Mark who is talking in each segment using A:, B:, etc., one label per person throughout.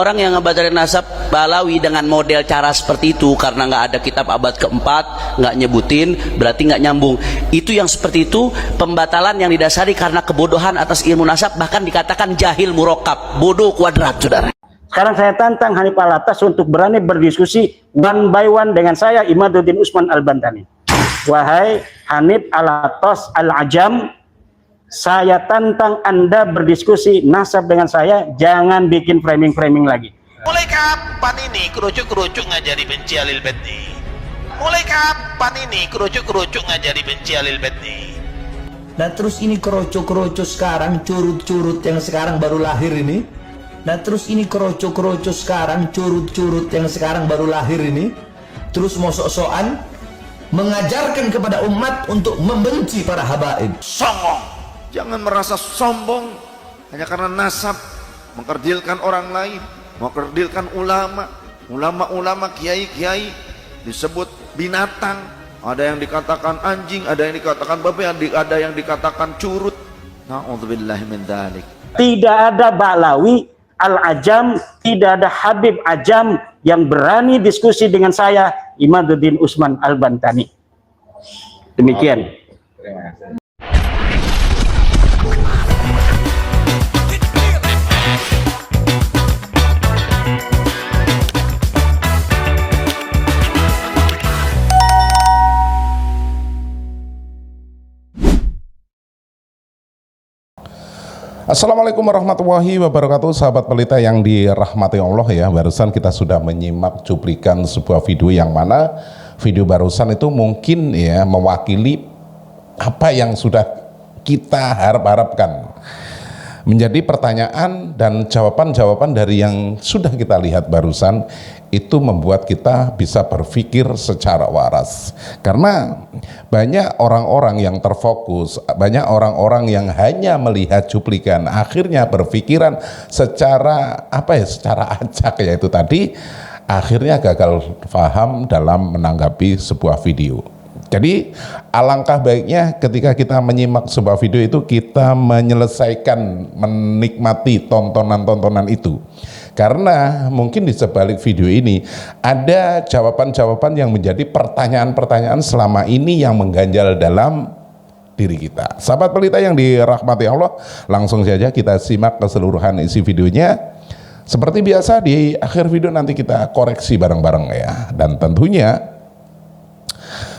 A: Orang yang ngebacain nasab Balawi dengan model cara seperti itu karena nggak ada kitab abad keempat, nggak nyebutin, berarti nggak nyambung. Itu yang seperti itu pembatalan yang didasari karena kebodohan atas ilmu nasab, bahkan dikatakan jahil murokab, bodoh kuadrat, saudara.
B: Sekarang saya tantang Hanif Alatas untuk berani berdiskusi one by one dengan saya, Imaduddin Usman Al-Bantani. Wahai Hanif Alatas Al-Ajam, saya tantang Anda berdiskusi nasab dengan saya, jangan bikin framing-framing lagi.
C: Mulai kapan ini kerucuk-kerucuk ngajari benci Alil Badni? Mulai kapan ini kerucuk-kerucuk ngajari benci Alil Badni?
D: Nah terus ini kerucuk-kerucuk sekarang, curut-curut yang sekarang baru lahir ini. Nah terus ini kerucuk-kerucuk sekarang, curut-curut yang sekarang baru lahir ini. Terus mau sok-sokan mengajarkan kepada umat untuk membenci para habaib.
C: Songong. Jangan merasa sombong hanya karena nasab, mengkerdilkan orang lain, mengkerdilkan ulama, kiai-kiai disebut binatang. Ada yang dikatakan anjing, ada yang dikatakan babi, ada yang dikatakan curut. Na'udzubillahi min dzalik.
B: Tidak ada Balawi Al-Ajam, tidak ada Habib Ajam yang berani diskusi dengan saya, Imaduddin Usman Al-Bantani. Demikian.
E: Assalamualaikum warahmatullahi wabarakatuh, sahabat pelita yang dirahmati Allah ya. Barusan kita sudah menyimak cuplikan sebuah video yang mana video barusan itu mungkin ya mewakili apa yang sudah kita harapkan. Menjadi pertanyaan dan jawaban-jawaban dari yang sudah kita lihat barusan itu membuat kita bisa berpikir secara waras. Karena banyak orang-orang yang terfokus, banyak orang-orang yang hanya melihat cuplikan, akhirnya berpikiran secara secara acak, yaitu tadi akhirnya gagal paham dalam menanggapi sebuah video. Jadi alangkah baiknya ketika kita menyimak sebuah video itu kita menyelesaikan, menikmati tontonan-tontonan itu. Karena mungkin di sebalik video ini ada jawaban-jawaban yang menjadi pertanyaan-pertanyaan selama ini yang mengganjal dalam diri kita. Sahabat pelita yang dirahmati Allah, langsung saja kita simak keseluruhan isi videonya. Seperti biasa di akhir video nanti kita koreksi bareng-bareng ya. Dan tentunya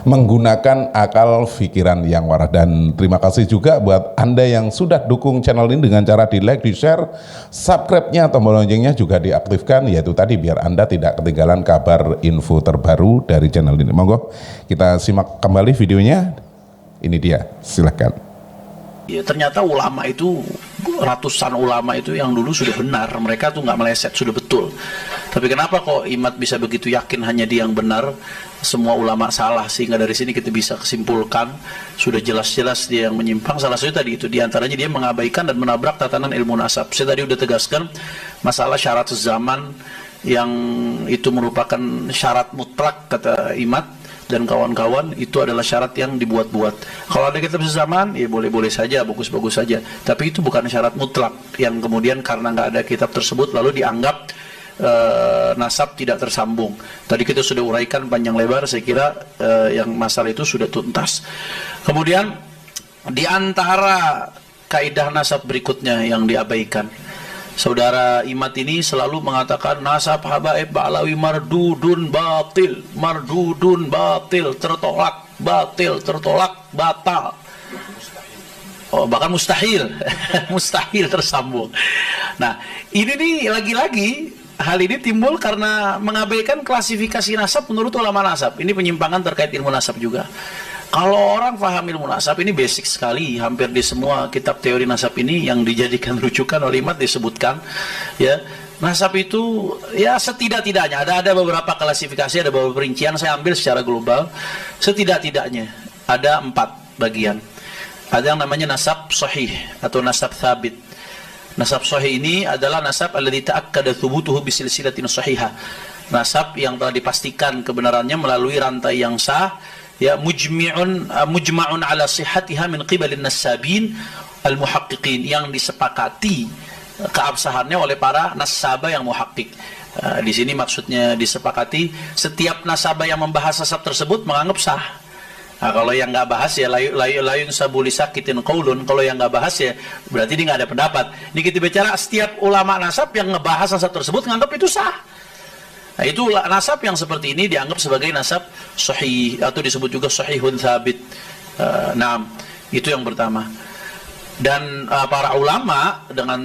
E: menggunakan akal pikiran yang waras. Dan terima kasih juga buat Anda yang sudah dukung channel ini dengan cara di like, di share, subscribe-nya, tombol loncengnya juga diaktifkan, yaitu tadi biar Anda tidak ketinggalan kabar info terbaru dari channel ini. Monggo kita simak kembali videonya. Ini dia, silahkan.
F: Ya, ternyata ulama itu, ratusan ulama itu yang dulu sudah benar, mereka tuh nggak meleset, sudah betul. Tapi kenapa kok Imad bisa begitu yakin hanya dia yang benar, semua ulama salah, sehingga dari sini kita bisa kesimpulkan sudah jelas-jelas dia yang menyimpang. Salah satu tadi itu diantaranya dia mengabaikan dan menabrak tatanan ilmu nasab. Saya tadi udah tegaskan masalah syarat zaman yang itu merupakan syarat mutlak kata Imad dan kawan-kawan, itu adalah syarat yang dibuat-buat. Kalau ada kitab sezaman, ya boleh-boleh saja, bagus-bagus saja. Tapi itu bukan syarat mutlak yang kemudian karena nggak ada kitab tersebut lalu dianggap nasab tidak tersambung. Tadi kita sudah uraikan panjang lebar, saya kira yang masalah itu sudah tuntas. Kemudian di antara kaidah nasab berikutnya yang diabaikan, Saudara Imad ini selalu mengatakan nasab habaib Ba'alawi mardudun batil, tertolak, batal. Oh, bahkan mustahil, mustahil tersambung. Nah, ini nih lagi-lagi hal ini timbul karena mengabaikan klasifikasi nasab menurut ulama nasab. Ini penyimpangan terkait ilmu nasab juga. Kalau orang paham ilmu nasab ini basic sekali, hampir di semua kitab teori nasab ini yang dijadikan rujukan oleh Imad disebutkan ya, nasab itu ya setidak-tidaknya ada beberapa klasifikasi, ada beberapa perincian, saya ambil secara global. Setidak-tidaknya ada 4 bagian. Ada yang namanya nasab sahih atau nasab thabit. Nasab sahih ini adalah nasab alladzi ta'akkada thubutuhu bisilsilatin sahihah. Nasab yang telah dipastikan kebenarannya melalui rantai yang sah, ya, mujma'un ala sihhatiha min qibalin nasabin al-muhaqqiqin, yang disepakati keabsahannya oleh para nasabah yang muhakkik. Di sini maksudnya disepakati setiap nasabah yang membahas nasab tersebut menganggap sah. Nah, kalau yang nggak bahas ya layun sabuli sakitin qaulun. Kalau yang nggak bahas ya berarti dia nggak ada pendapat. Ini kita bicara setiap ulama nasab yang ngebahas nasab tersebut menganggap itu sah. Nah, itu nasab yang seperti ini dianggap sebagai nasab sahih atau disebut juga sahihun tsabit. Nah, itu yang pertama. Dan para ulama dengan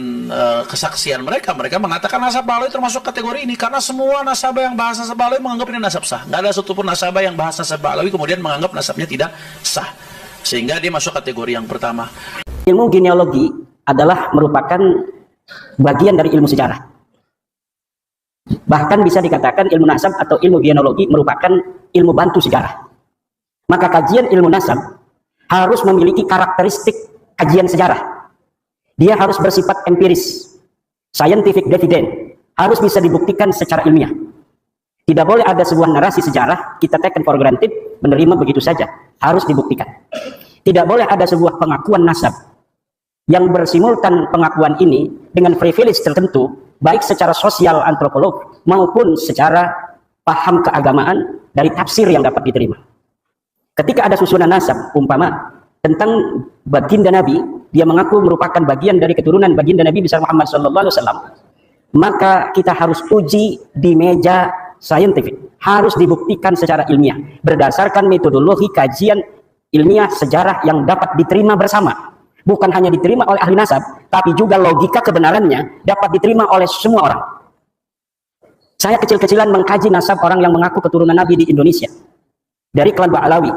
F: kesaksian mereka mengatakan nasab balawi termasuk kategori ini karena semua nasabah yang bahas nasab balawi menganggap ini nasab sah. Nggak ada satupun nasabah yang bahas nasab balawi kemudian menganggap nasabnya tidak sah, sehingga dia masuk kategori yang pertama.
G: Ilmu genealogi adalah merupakan bagian dari ilmu sejarah. Bahkan bisa dikatakan ilmu nasab atau ilmu genealogi merupakan ilmu bantu sejarah. Maka kajian ilmu nasab harus memiliki karakteristik kajian sejarah. Dia harus bersifat empiris, scientific dividend, harus bisa dibuktikan secara ilmiah. Tidak boleh ada sebuah narasi sejarah kita taken for granted, menerima begitu saja, harus dibuktikan. Tidak boleh ada sebuah pengakuan nasab yang bersimultan pengakuan ini dengan privilege tertentu, baik secara sosial antropolog maupun secara paham keagamaan dari tafsir yang dapat diterima. Ketika ada susunan nasab umpama tentang baginda Nabi, dia mengaku merupakan bagian dari keturunan baginda Nabi besar Muhammad SAW, maka kita harus uji di meja saintifik, harus dibuktikan secara ilmiah berdasarkan metodologi kajian ilmiah sejarah yang dapat diterima bersama, bukan hanya diterima oleh ahli nasab, tapi juga logika kebenarannya dapat diterima oleh semua orang. Saya kecil-kecilan mengkaji nasab orang yang mengaku keturunan Nabi di Indonesia dari klan Ba'alawi,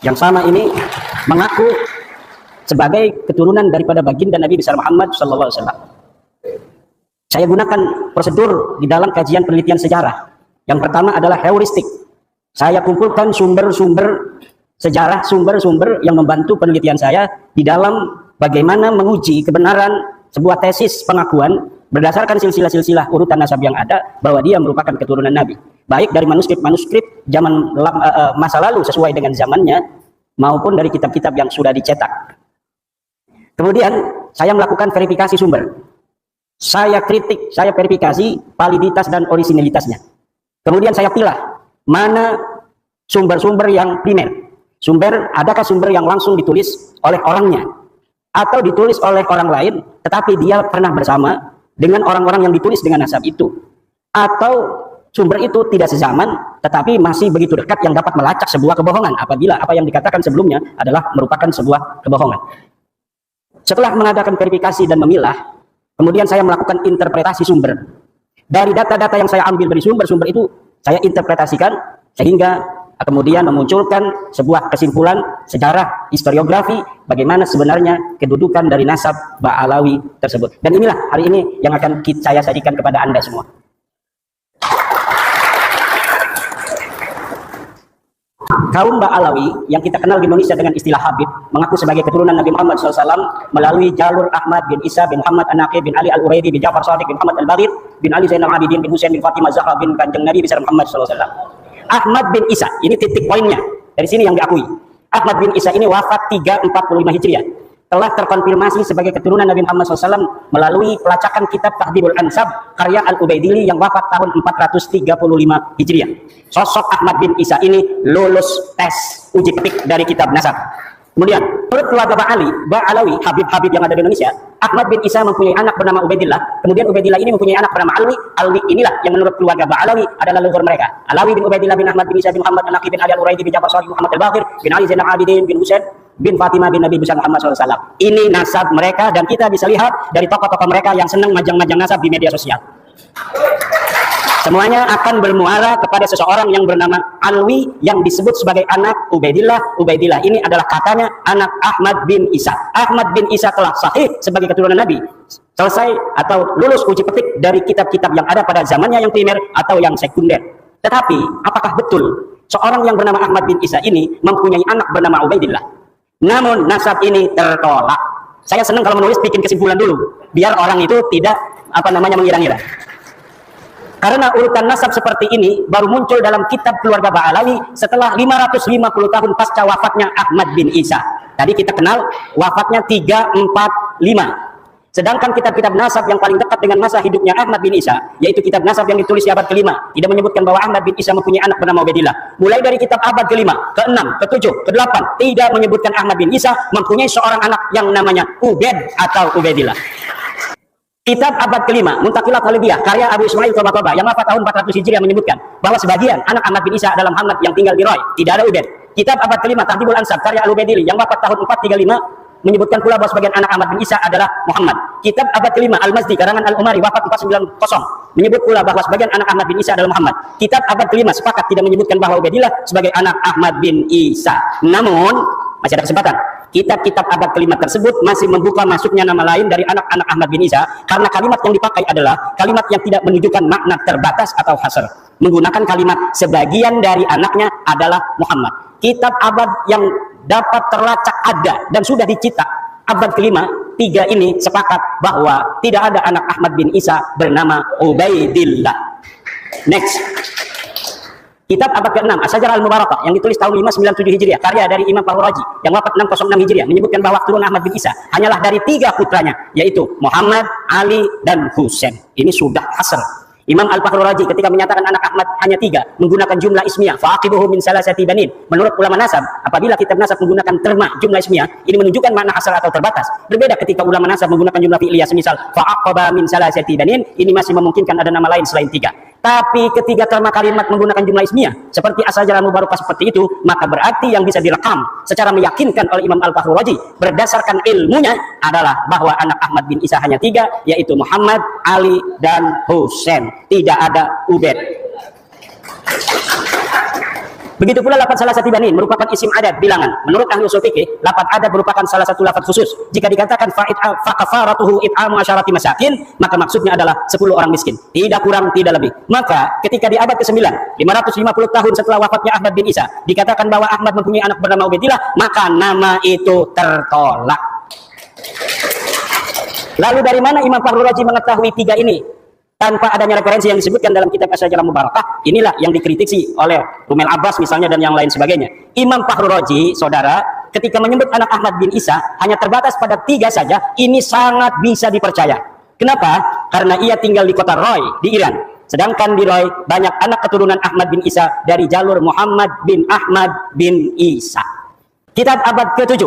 G: yang sama ini mengaku sebagai keturunan daripada baginda Nabi besar Muhammad SAW. Saya gunakan prosedur di dalam kajian penelitian sejarah. Yang pertama adalah heuristik. Saya kumpulkan sumber-sumber sejarah, sumber-sumber yang membantu penelitian saya di dalam bagaimana menguji kebenaran sebuah tesis pengakuan berdasarkan silsilah-silsilah urutan nasab yang ada bahwa dia merupakan keturunan Nabi. Baik dari manuskrip-manuskrip zaman masa lalu sesuai dengan zamannya, maupun dari kitab-kitab yang sudah dicetak. Kemudian saya melakukan verifikasi sumber. Saya kritik, saya verifikasi validitas dan orisinalitasnya. Kemudian saya pilah mana sumber-sumber yang primer. Adakah sumber yang langsung ditulis oleh orangnya atau ditulis oleh orang lain tetapi dia pernah bersama dengan orang-orang yang ditulis dengan nasab itu, atau sumber itu tidak sezaman tetapi masih begitu dekat yang dapat melacak sebuah kebohongan apabila apa yang dikatakan sebelumnya adalah merupakan sebuah kebohongan. Setelah mengadakan verifikasi dan memilah, kemudian saya melakukan interpretasi sumber. Dari data-data yang saya ambil dari sumber-sumber itu, saya interpretasikan sehingga kemudian memunculkan sebuah kesimpulan sejarah historiografi bagaimana sebenarnya kedudukan dari nasab Ba'alawi tersebut. Dan inilah hari ini yang akan saya sajikan kepada Anda semua. Kaum Ba'alawi yang kita kenal di Indonesia dengan istilah Habib mengaku sebagai keturunan Nabi Muhammad SAW melalui jalur Ahmad bin Isa bin Muhammad An-Naqi bin Ali Al-Uraidi bin Ja'far Shadiq bin Muhammad Al-Bagir bin Ali Zainal Abidin bin Husain bin Fatimah Zahra bin Kanjeng Nabi besar Muhammad SAW. Ahmad bin Isa, ini titik poinnya, dari sini yang diakui. Ahmad bin Isa ini wafat 345 Hijriah, telah terkonfirmasi sebagai keturunan Nabi Muhammad SAW melalui pelacakan kitab Tahdhibul Ansab karya Al-Ubaidili yang wafat tahun 435 Hijriah. Sosok Ahmad bin Isa ini lulus tes uji petik dari kitab nasab. Kemudian, menurut keluarga Ba'alawi, Habib-Habib yang ada di Indonesia, Ahmad bin Isa mempunyai anak bernama Ubaidillah. Kemudian Ubaidillah ini mempunyai anak bernama Alwi. Alwi inilah yang menurut keluarga Ba'alawi adalah leluhur mereka. Alawi bin Ubaidillah bin Ahmad bin Isa bin Muhammad An-Naqi bin Ali Al-Uraidi bin Ja'far Shadiq bin Muhammad Al-Bagir bin Ali Zainal Abidin bin Husain bin Fatimah bin Nabi besar Muhammad SAW. Ini nasab mereka dan kita bisa lihat dari tokoh-tokoh mereka yang senang majang-majang nasab di media sosial. Semuanya akan bermuara kepada seseorang yang bernama Alwi yang disebut sebagai anak Ubaidillah. Ubaidillah ini adalah katanya anak Ahmad bin Isa. Ahmad bin Isa telah sahih sebagai keturunan Nabi. Selesai atau lulus uji petik dari kitab-kitab yang ada pada zamannya yang primer atau yang sekunder. Tetapi apakah betul seorang yang bernama Ahmad bin Isa ini mempunyai anak bernama Ubaidillah? Namun nasab ini tertolak. Saya senang kalau menulis bikin kesimpulan dulu biar orang itu tidak mengira-ngira. Karena urutan nasab seperti ini baru muncul dalam kitab keluarga Ba'alawi setelah 550 tahun pasca wafatnya Ahmad bin Isa. Tadi kita kenal wafatnya 345. Sedangkan kitab-kitab nasab yang paling dekat dengan masa hidupnya Ahmad bin Isa, yaitu kitab nasab yang ditulis di abad ke-5, tidak menyebutkan bahwa Ahmad bin Isa mempunyai anak bernama Ubaidillah. Mulai dari kitab abad ke-5, ke-6, ke-7, ke-8, tidak menyebutkan Ahmad bin Isa mempunyai seorang anak yang namanya Ubaid atau Ubaidillah. Kitab abad ke-5, Muntaqilat Halibiyah, karya Abu Ismail Tabatabai yang wafat tahun 400 Hijriah menyebutkan bahwa sebagian anak Ahmad bin Isa adalah Muhammad yang tinggal di Roy, tidak ada Ubaid. Kitab abad ke-5, Tahdhibul Ansab, karya Al-Ubaidili yang wafat tahun 435 menyebutkan pula bahwa sebagian anak Ahmad bin Isa adalah Muhammad. Kitab abad ke-5 Al-Mazdi karangan Al-Umari wafat 490 menyebut pula bahwa sebagian anak Ahmad bin Isa adalah Muhammad. Kitab abad ke-5 sepakat tidak menyebutkan bahwa Ubaidillah sebagai anak Ahmad bin Isa. Namun masih ada kesempatan. Kitab-kitab abad ke-5 tersebut masih membuka masuknya nama lain dari anak-anak Ahmad bin Isa karena kalimat yang dipakai adalah kalimat yang tidak menunjukkan makna terbatas atau hasr, menggunakan kalimat sebagian dari anaknya adalah Muhammad. Kitab abad yang dapat terlacak ada dan sudah dicetak abad ke-5, 3 ini sepakat bahwa tidak ada anak Ahmad bin Isa bernama Ubaidillah. Next, kitab abad ke-6 As-Sajarah Al-Mubarakah yang ditulis tahun 597 Hijriah, karya dari Imam Fakhrur Razi yang wafat 606 Hijriah, menyebutkan bahwa turun Ahmad bin Isa hanyalah dari 3 putranya, yaitu Muhammad, Ali, dan Husain. Ini sudah hasr. Imam Al-Fakhrur Razi ketika menyatakan anak Ahmad hanya 3 menggunakan jumlah ismiyah, faqibuhu min salasati banin. Menurut ulama nasab, apabila kitab nasab menggunakan terma jumlah ismiyah, ini menunjukkan makna asal atau terbatas. Berbeda ketika ulama nasab menggunakan jumlah fi'liyah, semisal fa'aqaba min salasati banin, ini masih memungkinkan ada nama lain selain 3. Tapi ketika terma kalimat menggunakan jumlah ismiyah seperti As-Sajarah Al-Mubarakah seperti itu, maka berarti yang bisa direkam secara meyakinkan oleh Imam Al-Fakhrur Razi berdasarkan ilmunya adalah bahwa anak Ahmad bin Isa hanya 3, yaitu Muhammad, Ali, dan Husain. Tidak ada Ubaid. Begitu pula lafaz salah satu banin merupakan isim adad bilangan. Menurut ahli usul fikih, lafaz adad merupakan salah satu lafaz khusus. Jika dikatakan fa kafaratuhu it'amu asyarati masakin, maka maksudnya adalah 10 orang miskin, tidak kurang tidak lebih. Maka ketika di abad ke-9, 550 tahun setelah wafatnya Ahmad bin Isa, dikatakan bahwa Ahmad mempunyai anak bernama Ubaidillah, maka nama itu tertolak. Lalu dari mana Imam Fakhrur Razi mengetahui 3 ini? Tanpa adanya referensi yang disebutkan dalam kitab As-Sajarah Al-Mubarakah, inilah yang dikritisi oleh Rumel Abbas misalnya dan yang lain sebagainya. Imam Fakhrur Razi, saudara, ketika menyebut anak Ahmad bin Isa hanya terbatas pada 3 saja, ini sangat bisa dipercaya. Kenapa? Karena ia tinggal di kota Roy di Iran. Sedangkan di Roy banyak anak keturunan Ahmad bin Isa dari jalur Muhammad bin Ahmad bin Isa. Kitab abad ke-7.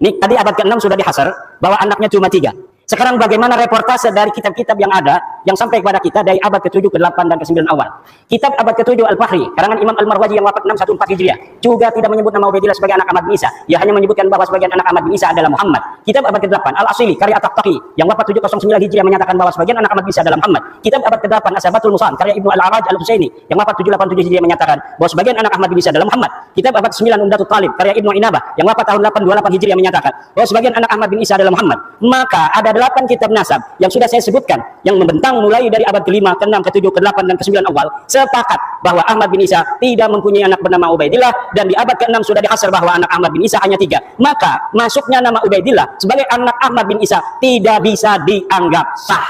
G: Ini tadi abad ke-6 sudah dihasar bahwa anaknya cuma 3. Sekarang bagaimana reportase dari kitab-kitab yang ada yang sampai kepada kita dari abad ke-7, ke-8, dan ke-9 awal. Kitab abad ke-7 Al-Fahri karangan Imam Al-Marwazi yang wafat 614 Hijriah juga tidak menyebut nama Ubaidillah sebagai anak Ahmad bin Isa. Ia hanya menyebutkan bahwa sebagian anak Ahmad bin Isa adalah Muhammad. Kitab abad ke-8 Al-Asili karya At-Taqi yang wafat 709 Hijriah menyatakan bahwa sebagian anak Ahmad bin Isa adalah Muhammad. Kitab abad ke-8 As-Sabatul Musan karya Ibnu Al-Araj Al-Husaini yang wafat 787 Hijriah menyatakan bahwa sebagian anak Ahmad bin Isa adalah Muhammad. Kitab abad 9 Umdatul Talib karya Ibnu Inabah yang wafat tahun 828 Hijriah menyatakan bahwa sebagian anak Ahmad bin Isa adalah Muhammad. Maka ada 8 kitab nasab yang sudah saya sebutkan yang membentang mulai dari abad ke-5, ke-6, ke-7, ke-8, dan ke-9 awal sepakat bahwa Ahmad bin Isa tidak mempunyai anak bernama Ubaidillah, dan di abad ke-6 sudah dihasar bahwa anak Ahmad bin Isa hanya 3. Maka masuknya nama Ubaidillah sebagai anak Ahmad bin Isa tidak bisa dianggap sah.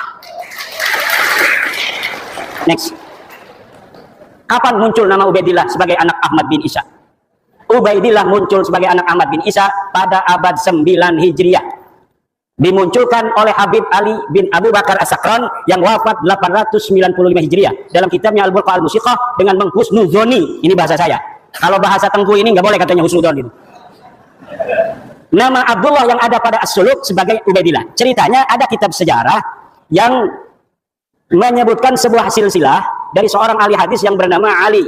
G: Next. Kapan muncul nama Ubaidillah sebagai anak Ahmad bin Isa? Ubaidillah muncul sebagai anak Ahmad bin Isa pada abad 9 Hijriah. Dimunculkan oleh Habib Ali bin Abu Bakar As-Sakran yang wafat 895 Hijriah dalam kitabnya Al-Burqa Al-Musiqah dengan menghusnuzoni. Ini bahasa saya. Kalau bahasa Tengku ini nggak boleh katanya husnuzoni. Nama Abdullah yang ada pada As-Suluk sebagai Ubaidillah. Ceritanya ada kitab sejarah yang menyebutkan sebuah silsilah dari seorang ahli hadis yang bernama Ali.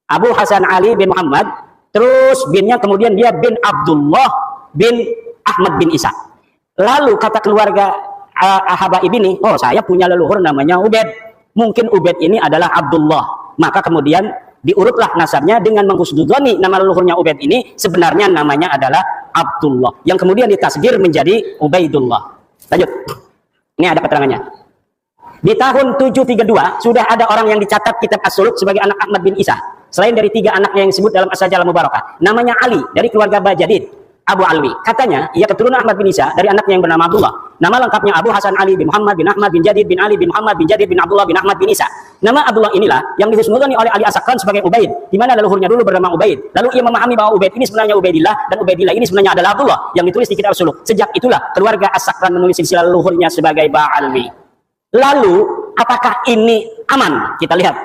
G: Abu Hasan Ali bin Muhammad. Terus binnya kemudian dia bin Abdullah bin Ahmad bin Isa. Lalu kata keluarga Habaib ini, oh saya punya leluhur namanya Ubaid. Mungkin Ubaid ini adalah Abdullah. Maka kemudian diurutlah nasabnya dengan menghusnuzoni nama leluhurnya Ubaid ini sebenarnya namanya adalah Abdullah. Yang kemudian ditasgir menjadi Ubaidullah. Lanjut. Ini ada keterangannya. Di tahun 732 sudah ada orang yang dicatat kitab As-Suluk sebagai anak Ahmad bin Isa. Selain dari 3 anaknya yang disebut dalam As-Sajarah Al-Mubarakah. Namanya Ali dari keluarga Bajadid. Abu Alwi. Katanya, ia keturunan Ahmad bin Isa dari anaknya yang bernama Abdullah. Nama lengkapnya Abu Hasan Ali bin Muhammad bin Ahmad bin Jadid bin Ali bin Muhammad bin Jadid bin Abdullah bin Ahmad bin Isa. Nama Abdullah inilah yang dihusnudani oleh Ali As-Sakran sebagai Ubaid, di mana leluhurnya dulu bernama Ubaid. Lalu ia memahami bahwa Ubaid ini sebenarnya Ubaidillah dan Ubaidillah ini sebenarnya adalah Abdullah yang ditulis di kitab As-Suluk. Sejak itulah keluarga As-Sakran menulis silsilah leluhurnya sebagai Ba'alwi. Lalu, apakah ini aman? Kita lihat.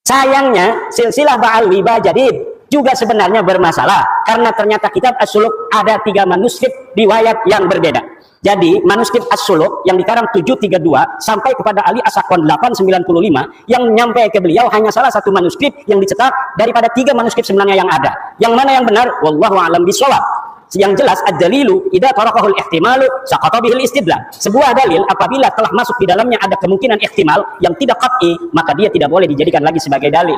G: Sayangnya, silsilah Ba'alwi Ba'jadid juga sebenarnya bermasalah karena ternyata kitab As-Suluk ada 3 manuskrip riwayat yang berbeda. Jadi manuskrip As-Suluk yang dikarang 732 sampai kepada Ali As-Sakran 895 yang nyampe ke beliau hanya salah satu manuskrip yang dicetak daripada 3 manuskrip sebenarnya yang ada. Yang mana yang benar? Wallahu a'lam bishawab. Yang jelas ad-dalilu idza tarakahul ihtimalu saqata bihil istidlal. Sebuah dalil apabila telah masuk di dalamnya ada kemungkinan ihtimal yang tidak qat'i, maka dia tidak boleh dijadikan lagi sebagai dalil.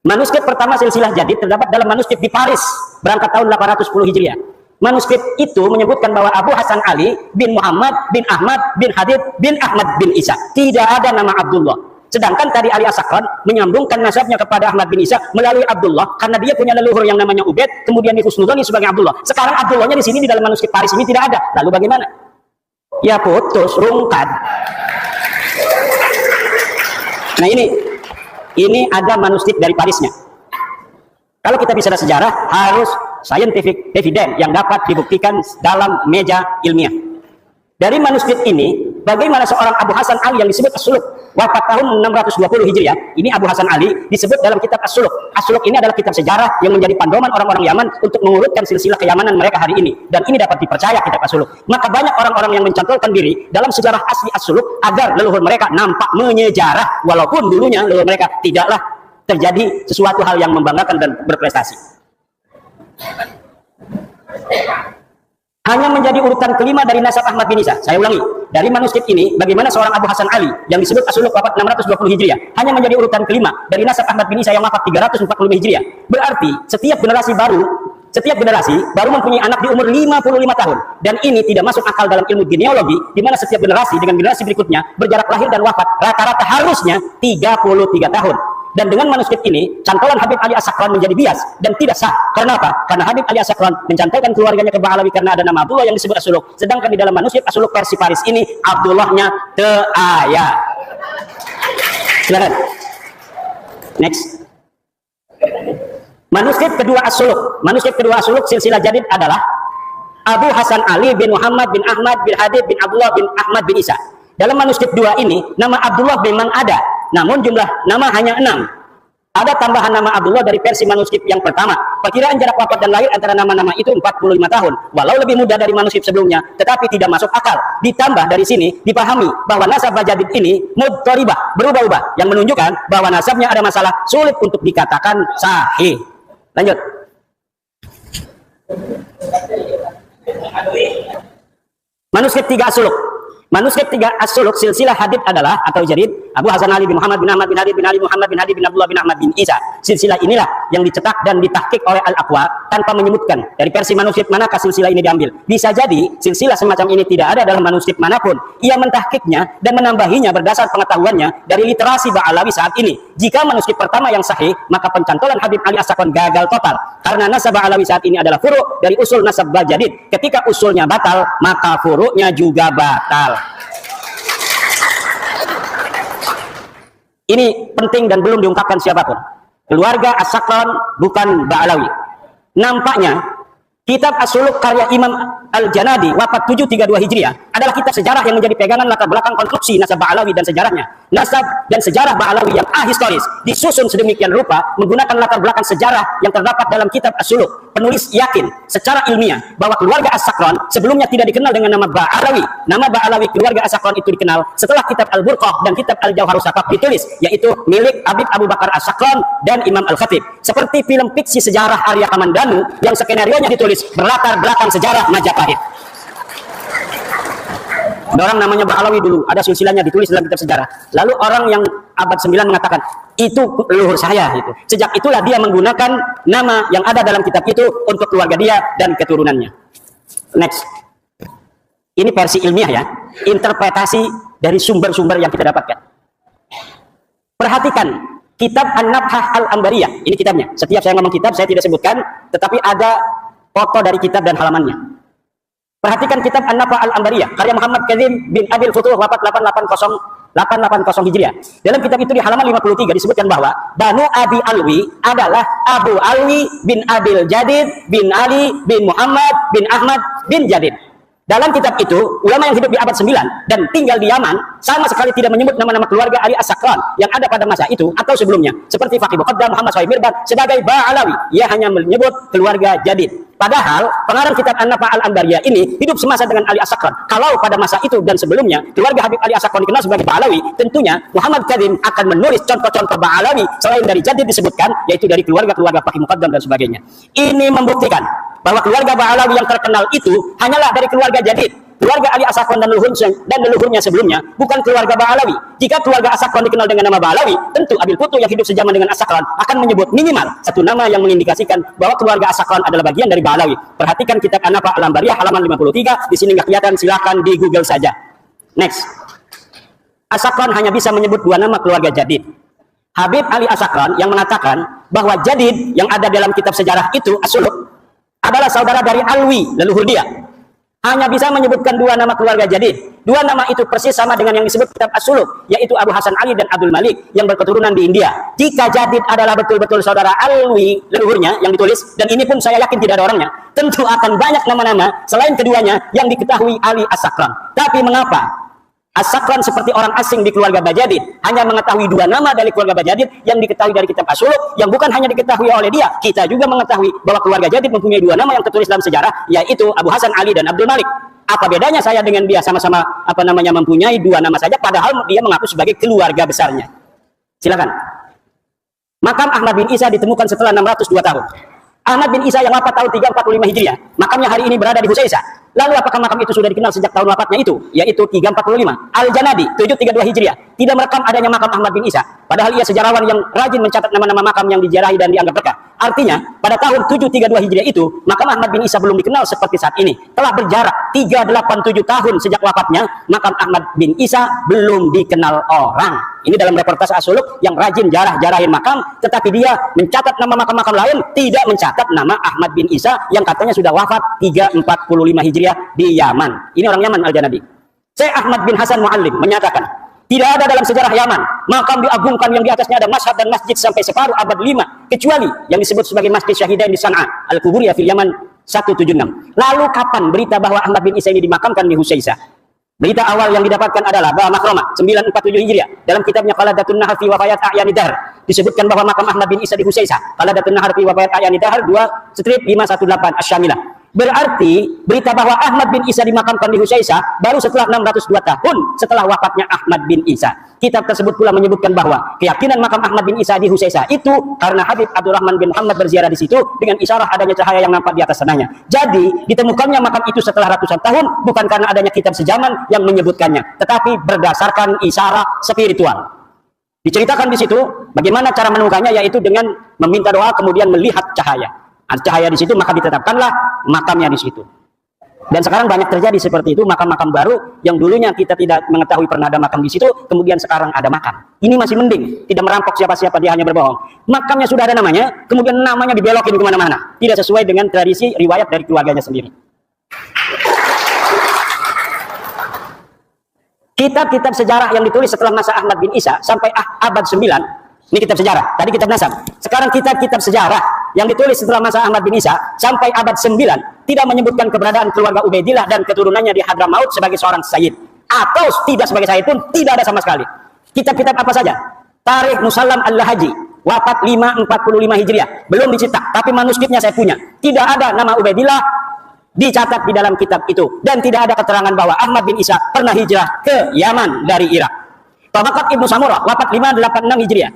G: Manuskrip pertama silsilah Jadid terdapat dalam manuskrip di Paris berangkat tahun 810 Hijriah. Manuskrip itu menyebutkan bahwa Abu Hasan Ali bin Muhammad bin Ahmad bin Hadid bin Ahmad bin Isa. Tidak ada nama Abdullah. Sedangkan tadi Ali As-Sakran menyambungkan nasabnya kepada Ahmad bin Isa melalui Abdullah karena dia punya leluhur yang namanya Ubaid, kemudian dihusnudani sebagai Abdullah. Sekarang Abdullahnya di sini di dalam manuskrip Paris ini tidak ada. Lalu bagaimana? Ya putus, rungkat. Nah ini ada manuskrip dari Parisnya. Kalau kita bicara sejarah, harus scientific evidence yang dapat dibuktikan dalam meja ilmiah. Dari manuskrip ini, bagaimana seorang Abu Hasan Ali yang disebut As-Suluk, wafat tahun 620 Hijriah, ini Abu Hasan Ali disebut dalam kitab As-Suluk. As-Suluk ini adalah kitab sejarah yang menjadi pandoman orang-orang Yaman untuk mengurutkan silsilah keyamanan mereka hari ini. Dan ini dapat dipercaya kitab As-Suluk. Maka banyak orang-orang yang mencantolkan diri dalam sejarah asli As-Suluk agar leluhur mereka nampak menyejarah, walaupun dulunya leluhur mereka tidaklah terjadi sesuatu hal yang membanggakan dan berprestasi. Hanya menjadi urutan kelima dari nasab Ahmad bin Isa. Saya ulangi, dari manuskrip ini bagaimana seorang Abu Hasan Ali yang disebut As-Suluk wafat 620 Hijriah hanya menjadi urutan kelima dari nasab Ahmad bin Isa yang wafat 345 Hijriah. Berarti setiap generasi baru mempunyai anak di umur 55 tahun, dan ini tidak masuk akal dalam ilmu genealogi, di mana setiap generasi dengan generasi berikutnya berjarak lahir dan wafat rata-rata harusnya 33 tahun. Dan dengan manuskrip ini, cantolan Habib Ali As-Sakran menjadi bias dan tidak sah. Karena apa? Karena Habib Ali As-Sakran mencantolkan keluarganya ke Ba'alawi karena ada nama Abdullah yang disebut As-Suluk. Sedangkan di dalam manuskrip As-Suluk versi Paris ini, Abdullahnya teaya. Silakan. Next. Manuskrip kedua As-Suluk. Manuskrip kedua As-Suluk silsilah Jadid adalah Abu Hasan Ali bin Muhammad bin Ahmad bin Hadid bin Abdullah bin Ahmad bin Isa. Dalam manuskrip dua ini, nama Abdullah memang ada, namun jumlah nama hanya 6. Ada tambahan nama Abdullah dari versi manuskrip yang pertama. Perkiraan jarak wafat dan lahir antara nama-nama itu 45 tahun. Walau lebih mudah dari manuskrip sebelumnya, tetapi tidak masuk akal. Ditambah dari sini, dipahami bahwa nasab Jadid ini mudharibah, berubah-ubah, yang menunjukkan bahwa nasabnya ada masalah, sulit untuk dikatakan sahih. Lanjut. Manuskrip 3 As-Suluk. Manuskrip 3 As-Suluk silsilah Hadid adalah atau Jadid Abu Hasan Ali bin Muhammad bin Ahmad bin Hadid bin Ali Muhammad bin Hadid bin Abdullah bin Ahmad bin Isa. Silsilah inilah yang dicetak dan ditahqiq oleh Al-Aqwa tanpa menyebutkan dari versi manuskrip manakah silsilah ini diambil. Bisa jadi silsilah semacam ini tidak ada dalam manuskrip manapun. Ia mentahqiqnya dan menambahinya berdasar pengetahuannya dari literasi Ba'alawi saat ini. Jika manuskrip pertama yang sahih, maka pencantolan Habib Ali As-Sakran gagal total. Karena nasab Ba'alawi saat ini adalah furu' dari usul nasab Jadid. Ketika usulnya batal, maka furu'nya juga batal. Ini penting dan belum diungkapkan siapapun. Keluarga As-Sakran bukan Ba'alawi. Nampaknya kitab As-Suluk karya Imam Al-Janadi wafat 732 Hijriah adalah kitab sejarah yang menjadi pegangan latar belakang konstruksi nasab Ba'alawi dan sejarahnya. Nasab dan sejarah Ba'alawi yang ahistoris disusun sedemikian rupa menggunakan latar belakang sejarah yang terdapat dalam kitab As-Suluk. Penulis yakin secara ilmiah bahwa keluarga As-Sakran sebelumnya tidak dikenal dengan nama Ba'alawi. Nama Ba'alawi keluarga As-Sakran itu dikenal setelah kitab Al-Burqah dan kitab Al-Jauharus Saqaf ditulis, yaitu milik Habib Abu Bakar As-Sakran dan Imam Al-Khatib. Seperti film fiksi sejarah Arya Kamandanu yang skenarionya ditulis berlatar belakang sejarah Majapahit. Ada orang namanya Ba'alawi dulu, ada silsilahnya ditulis dalam kitab sejarah. Lalu orang yang abad 9 mengatakan, itu leluhur saya. Itu. Sejak itulah dia menggunakan nama yang ada dalam kitab itu untuk keluarga dia dan keturunannya. Next. Ini versi ilmiah ya, interpretasi dari sumber-sumber yang kita dapatkan. Perhatikan kitab An-Nabhah Al-Ambariyah. Ini kitabnya. Setiap saya ngomong kitab, saya tidak sebutkan, tetapi ada foto dari kitab dan halamannya. Perhatikan kitab An-Nabhah Al-Ambariyah, karya Muhammad Kadzim bin Abil Futuh, wafat 880 Hijriah. Dalam kitab itu di halaman 53 disebutkan bahwa Banu Abi Alwi adalah Abu Alwi bin Abil Jadid bin Ali bin Muhammad bin Ahmad bin Jadid. Dalam kitab itu, ulama yang hidup di abad 9 dan tinggal di Yaman sama sekali tidak menyebut nama-nama keluarga Ali As-Sakran yang ada pada masa itu atau sebelumnya, seperti Faqih Muqaddam Muhammad Shuaib Mirbad sebagai Ba'alawi. Ia hanya menyebut keluarga Jadid. Padahal pengarang kitab An-Nabhah Al-Ambariyah ini hidup semasa dengan Ali As-Sakran. Kalau pada masa itu dan sebelumnya keluarga Habib Ali As-Sakran dikenal sebagai Ba'alawi, tentunya Muhammad Kadzim akan menulis contoh-contoh Ba'alawi selain dari Jadid disebutkan, yaitu dari keluarga-keluarga Faqih Muqaddam dan sebagainya. Ini membuktikan bahwa keluarga Ba'alawi yang terkenal itu hanyalah dari keluarga Jadid. Keluarga Ali As-Sakran dan leluhurnya sebelumnya bukan keluarga Ba'alawi. Jika keluarga As-Sakran dikenal dengan nama Ba'alawi, tentu Abil Futuh yang hidup sejaman dengan As-Sakran akan menyebut minimal satu nama yang mengindikasikan bahwa keluarga As-Sakran adalah bagian dari Ba'alawi. Perhatikan kitab An-Nabhah Al-Ambariyah halaman 53, di sini nggak kelihatan, silahkan di Google saja. Next. As-Sakran hanya bisa menyebut dua nama keluarga Jadid. Habib Ali As-Sakran yang mengatakan bahwa Jadid yang ada dalam kitab sejarah itu As-Suluk adalah saudara dari Alwi, leluhur dia. Hanya bisa menyebutkan dua nama keluarga Jadid. Dua nama itu persis sama dengan yang disebut kitab As-Suluk, yaitu Abu Hasan Ali dan Abdul Malik yang berketurunan di India. Jika Jadid adalah betul-betul saudara Alwi, leluhurnya yang ditulis, dan ini pun saya yakin tidak ada orangnya, tentu akan banyak nama-nama selain keduanya yang diketahui Ali As-Sakran. Tapi mengapa As-Sakran seperti orang asing di keluarga Bajadid hanya mengetahui dua nama dari keluarga Bajadid yang diketahui dari kitab As-Suluk, yang bukan hanya diketahui oleh dia, kita juga mengetahui bahwa keluarga Jadid mempunyai dua nama yang tertulis dalam sejarah, yaitu Abu Hasan Ali dan Abdul Malik. Apa bedanya saya dengan dia? Sama-sama mempunyai dua nama saja, padahal dia mengaku sebagai keluarga besarnya. Silakan. Makam Ahmad bin Isa ditemukan setelah 602 tahun. Ahmad bin Isa yang wafat tahun 345 Hijriah, makamnya hari ini berada di Husaisah. Lalu apakah makam itu sudah dikenal sejak tahun wafatnya itu, yaitu 345? Al-Janadi 732 Hijriah tidak merekam adanya makam Ahmad bin Isa, padahal ia sejarawan yang rajin mencatat nama-nama makam yang dijarahi dan dianggap berkah. Artinya pada tahun 732 Hijriah itu makam Ahmad bin Isa belum dikenal seperti saat ini. Telah berjarak 387 tahun sejak wafatnya, makam Ahmad bin Isa belum dikenal orang. Ini dalam reportase As-Suluk yang rajin jarahin makam, tetapi dia mencatat nama makam-makam lain, tidak mencatat nama Ahmad bin Isa yang katanya sudah wafat 345 Hijriah di Yaman. Ini orang Yaman, Al-Janadi. Syekh Ahmad bin Hasan Muallim menyatakan, tidak ada dalam sejarah Yaman makam diagungkan yang di atasnya ada mashhad dan masjid sampai separuh abad 5, kecuali yang disebut sebagai Masjid Syahidain di San'a, Al-Quburiyah fil Yaman 176. Lalu kapan berita bahwa Ahmad bin Isa ini dimakamkan di Husaisah? Berita awal yang didapatkan adalah bahwa Makromah 947 Hijriah dalam kitabnya Qaladatun Nahar fi Wafayat A'yani Dahr disebutkan bahwa makam Ahmad bin Isa di Husaisah, Qaladatun Nahar fi Wafayat A'yani Dahr 2/518 Asy-Syamilah. Berarti berita bahwa Ahmad bin Isa dimakamkan di Husaisah baru setelah 602 tahun setelah wafatnya Ahmad bin Isa. Kitab tersebut pula menyebutkan bahwa keyakinan makam Ahmad bin Isa di Husaisah itu karena Habib Abdurrahman bin Muhammad berziarah di situ dengan isyarah adanya cahaya yang nampak di atas tanahnya. Jadi ditemukannya makam itu setelah ratusan tahun bukan karena adanya kitab sejaman yang menyebutkannya, tetapi berdasarkan isyarah spiritual. Diceritakan di situ bagaimana cara menemukannya, yaitu dengan meminta doa kemudian melihat cahaya. Ada cahaya di situ maka ditetapkanlah makamnya di situ. Dan sekarang banyak terjadi seperti itu, makam-makam baru yang dulunya kita tidak mengetahui pernah ada makam di situ, kemudian sekarang ada makam. Ini masih mending, tidak merampok siapa-siapa, dia hanya berbohong. Makamnya sudah ada namanya, kemudian namanya dibelokin kemana-mana, tidak sesuai dengan tradisi riwayat dari keluarganya sendiri. Kitab-kitab sejarah yang ditulis setelah masa Ahmad bin Isa sampai abad 9, ini kitab sejarah, tadi kitab nasab. Sekarang kitab-kitab sejarah yang ditulis setelah masa Ahmad bin Isa sampai abad 9 tidak menyebutkan keberadaan keluarga Ubaidillah dan keturunannya di Hadramaut sebagai seorang sayyid, atau tidak sebagai sayyid pun tidak ada sama sekali. Kitab-kitab apa saja? Tarikh Musallam Al-Lahaji, wafat 545 Hijriah, belum dicetak, tapi manuskripnya saya punya. Tidak ada nama Ubaidillah dicatat di dalam kitab itu, dan tidak ada keterangan bahwa Ahmad bin Isa pernah hijrah ke Yaman dari Irak. Tabaqat Ibnu Samurah, wafat 586 Hijriah.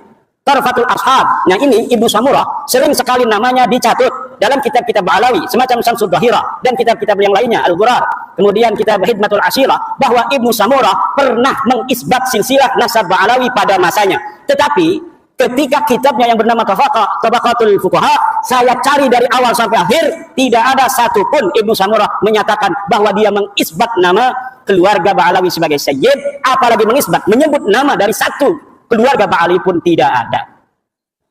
G: Tarfatul Ashab, yang ini Ibnu Samurah sering sekali namanya dicatut dalam kitab-kitab Ba'alawi semacam Syamsud Dhahirah dan kitab-kitab yang lainnya, Al-Ghurar, kemudian kitab Hidmatul Ashirah, bahwa Ibnu Samurah pernah mengisbat silsilah nasab Ba'alawi pada masanya. Tetapi ketika kitabnya yang bernama Tabaqatul Fuqaha saya cari dari awal sampai akhir, tidak ada satupun Ibnu Samurah menyatakan bahwa dia mengisbat nama keluarga Ba'alawi sebagai sayyid, apalagi mengisbat menyebut nama dari satu keluarga Ba'ali pun tidak ada.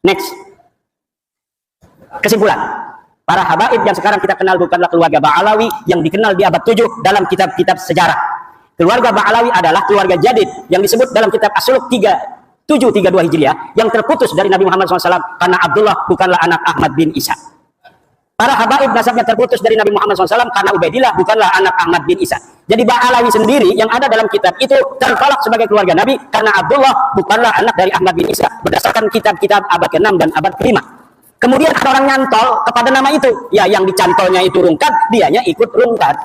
G: Next. Kesimpulan. Para habaib yang sekarang kita kenal bukanlah keluarga Ba'alawi yang dikenal di abad 7 dalam kitab-kitab sejarah. Keluarga Ba'alawi adalah keluarga jadid yang disebut dalam kitab As-Suluk 732 Hijriah yang terputus dari Nabi Muhammad SAW karena Abdullah bukanlah anak Ahmad bin Isa. Para habaib nasabnya terputus dari Nabi Muhammad SAW karena Ubaidillah bukanlah anak Ahmad bin Isa. Jadi Ba'alawi sendiri yang ada dalam kitab itu tertolak sebagai keluarga Nabi karena Abdullah bukanlah anak dari Ahmad bin Isa berdasarkan kitab-kitab abad ke-6 dan abad ke-5. Kemudian ada orang nyantol kepada nama itu. Ya, yang dicantolnya itu rungkat, dianya ikut rungkat.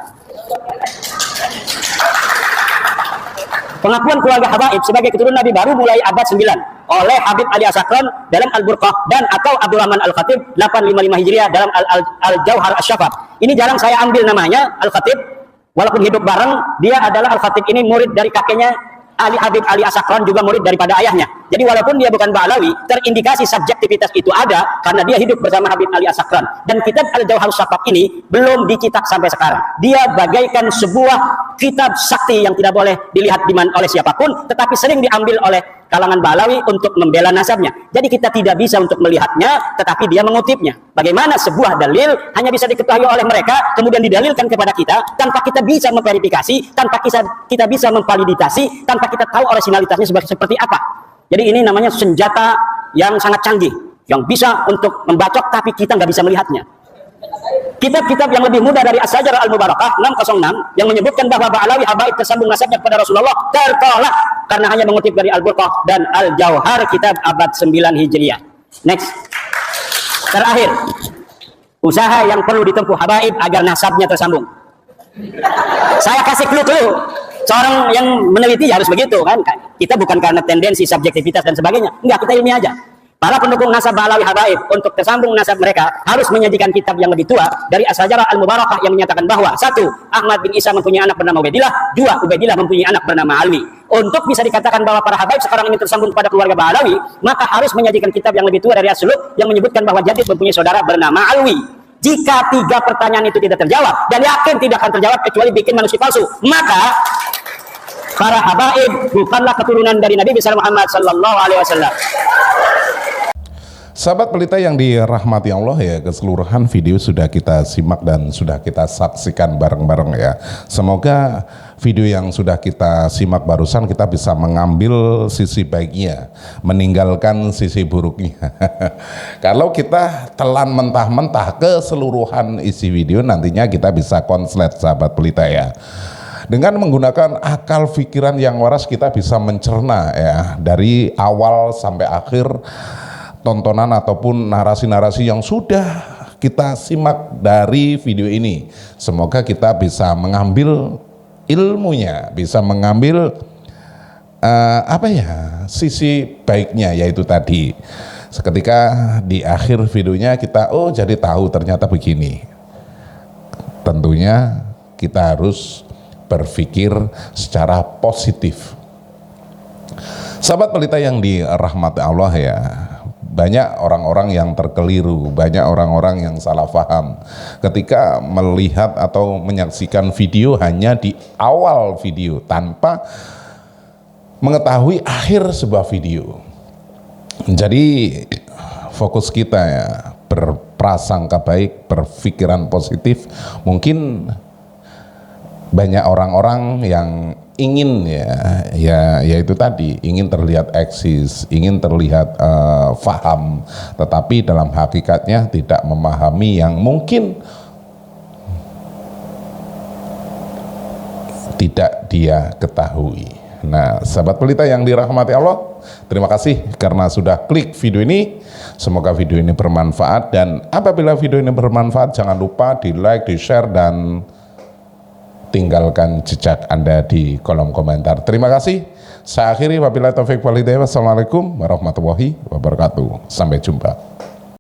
G: Pengakuan keluarga habaib sebagai keturunan Nabi baru mulai abad 9 oleh Habib Ali As-Sakran dalam Al-Burqah dan atau Abdurrahman Al-Khatib 855 Hijriah dalam Al-Jauhar Asy-Syafaf. Ini jarang saya ambil namanya Al-Khatib, walaupun hidup bareng. Dia adalah Al-Khatib ini murid dari kakeknya Habib Ali As-Sakran, juga murid daripada ayahnya. Jadi walaupun dia bukan Ba'alawi, terindikasi subjektivitas itu ada karena dia hidup bersama Habib Ali As-Sakran. Dan kitab Al-Jauhar Asy-Syafaf ini belum dicetak sampai sekarang. Dia bagaikan sebuah kitab sakti yang tidak boleh dilihat oleh siapapun, tetapi sering diambil oleh kalangan Ba'alawi untuk membela nasabnya. Jadi kita tidak bisa untuk melihatnya, tetapi dia mengutipnya. Bagaimana sebuah dalil hanya bisa diketahui oleh mereka, kemudian didalilkan kepada kita, tanpa kita bisa memverifikasi, tanpa kita bisa memvalidasi, tanpa kita tahu originalitasnya seperti apa. Jadi ini namanya senjata yang sangat canggih, yang bisa untuk membacok, tapi kita nggak bisa melihatnya. Kitab-kitab yang lebih mudah dari As-Sajarah Al-Mubarakah 606 yang menyebutkan bahwa Ba'alawi habaib tersambung nasabnya kepada Rasulullah tertolak karena hanya mengutip dari Al-Burqah dan Al-Jauhar kitab abad 9 Hijriah. Next. Terakhir, usaha yang perlu ditempuh habaib agar nasabnya tersambung. Saya kasih clue. Seorang yang meneliti harus begitu kan. Kita bukan karena tendensi subjektivitas dan sebagainya. Enggak, kita ilmiah aja. Para pendukung nasab Ba'alawi habaib untuk tersambung nasab mereka harus menyajikan kitab yang lebih tua dari As-Sajarah Al-Mubarakah yang menyatakan bahwa 1. Ahmad bin Isa mempunyai anak bernama Ubaidillah, 2. Ubaidillah mempunyai anak bernama Alwi. Untuk bisa dikatakan bahwa para habaib sekarang ini tersambung kepada keluarga Ba'alawi, maka harus menyajikan kitab yang lebih tua dari As-Suluk yang menyebutkan bahwa Jadid mempunyai saudara bernama Alwi. Jika 3 pertanyaan itu tidak terjawab, dan yakin tidak akan terjawab kecuali bikin manusia palsu, maka para habaib bukanlah keturunan dari Nabi besar Muhammad sallallahu alaihi wasallam.
E: Sahabat pelita yang dirahmati Allah ya, keseluruhan video sudah kita simak dan sudah kita saksikan bareng-bareng ya. Semoga video yang sudah kita simak barusan kita bisa mengambil sisi baiknya, meninggalkan sisi buruknya. Kalau kita telan mentah-mentah keseluruhan isi video, nantinya kita bisa konslet sahabat pelita ya. Dengan menggunakan akal pikiran yang waras kita bisa mencerna ya, dari awal sampai akhir tontonan ataupun narasi-narasi yang sudah kita simak dari video ini. Semoga kita bisa mengambil ilmunya, bisa mengambil sisi baiknya, yaitu tadi seketika di akhir videonya kita jadi tahu ternyata begini. Tentunya kita harus berpikir secara positif. Sahabat pelita yang dirahmati Allah ya, banyak orang-orang yang terkeliru, banyak orang-orang yang salah paham ketika melihat atau menyaksikan video hanya di awal video tanpa mengetahui akhir sebuah video. Jadi fokus kita ya, berprasangka baik, berpikiran positif. Mungkin banyak orang-orang yang ingin yaitu tadi ingin terlihat eksis, ingin terlihat faham, tetapi dalam hakikatnya tidak memahami yang mungkin tidak dia ketahui. Nah, sahabat pelita yang dirahmati Allah, terima kasih karena sudah klik video ini. Semoga video ini bermanfaat, dan apabila video ini bermanfaat jangan lupa di like, di share, dan tinggalkan jejak Anda di kolom komentar. Terima kasih. Saya akhiri, wabillahi taufiq wal hidayah. Wassalamualaikum warahmatullahi wabarakatuh. Sampai jumpa.